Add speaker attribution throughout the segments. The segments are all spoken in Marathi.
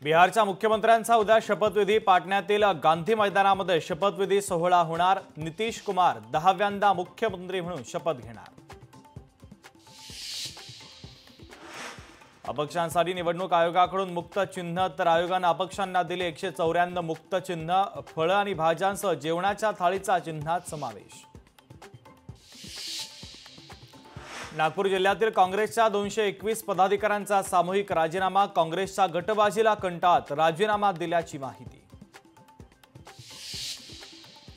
Speaker 1: बिहारच्या मुख्यमंत्र्यांचा उद्या शपथविधी पाटण्यातील गांधी मैदानामध्ये शपथविधी सोहळा होणार। नितीश कुमार 10व्यांदा मुख्यमंत्री म्हणून शपथ घेणार। अपक्षांसाठी निवडणूक आयोगाकडून मुक्त चिन्ह तर आयोगाने अपक्षांना दिले 194 मुक्त चिन्ह। फळं आणि भाज्यांसह जेवणाच्या थाळीचा चिन्हात समावेश। नागपूर जिल्ह्यातील काँग्रेसच्या 221 पदाधिकाऱ्यांचा सामूहिक राजीनामा। काँग्रेसच्या गटबाजीला कंटाळत राजीनामा दिल्याची माहिती।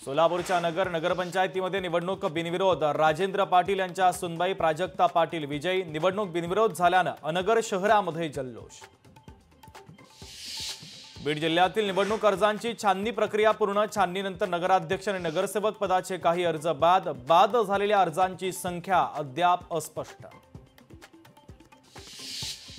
Speaker 1: सोलापूरच्या नगरपंचायतीमध्ये निवडणूक बिनविरोध। राजेंद्र पाटील यांच्या सुनबाई प्राजक्ता पाटील विजयी। निवडणूक बिनविरोध झाल्याने अनगर शहरामध्ये जल्लोष। बीड जिल्ह्यातील निवडणूक अर्जांची छाननी प्रक्रिया पूर्ण। छाननीनंतर नगराध्यक्ष आणि नगरसेवक पदाचे काही अर्ज बाद झालेल्या अर्जांची संख्या अद्याप अस्पष्ट।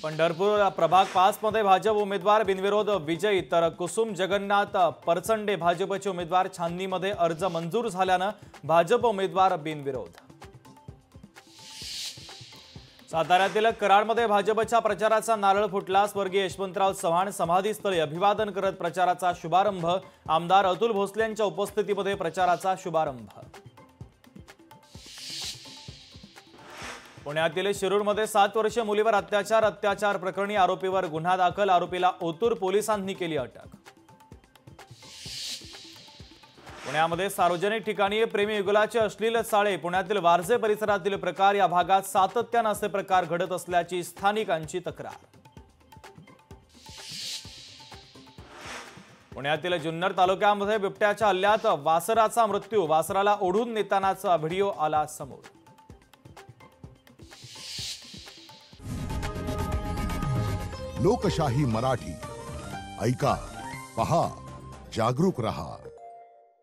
Speaker 1: पंढरपूर प्रभाग 5 मध्ये भाजप उमेदवार बिनविरोध विजयी तर कुसुम जगन्नाथ परचंडे भाजपचे उमेदवार। छाननीमध्ये अर्ज मंजूर झाल्याने भाजप उमेदवार बिनविरोध। साताऱ्यातील कराडमध्ये भाजपच्या प्रचाराचा नारळ फुटला। स्वर्गीय यशवंतराव चव्हाण समाधीस्थळी अभिवादन करत प्रचाराचा शुभारंभ। आमदार अतुल भोसले यांच्या उपस्थितीमध्ये प्रचाराचा शुभारंभ। पुण्यातील शिरूरमध्ये 7 वर्षीय मुलीवर अत्याचार प्रकरणी आरोपीवर गुन्हा दाखल। आरोपीला ओतूर पोलिसांनी केली अटक। पुण्यामध्ये सार्वजनिक ठिकाणी प्रेमी युगलाचे अश्लील चाळे। पुण्यातील वारजे परिसरातील प्रकार या भागात सातत्याने असे प्रकार घडत असल्याची स्थानिकांची तक्रार। पुण्यातील जुन्नर तालुक्यामध्ये बिबट्याच्या हल्ल्यात वासराचा मृत्यू। वासराला ओढून नेतानाचा व्हिडिओ आला समोर।
Speaker 2: लोकशाही मराठी ऐका, पहा, जागरूक रहा।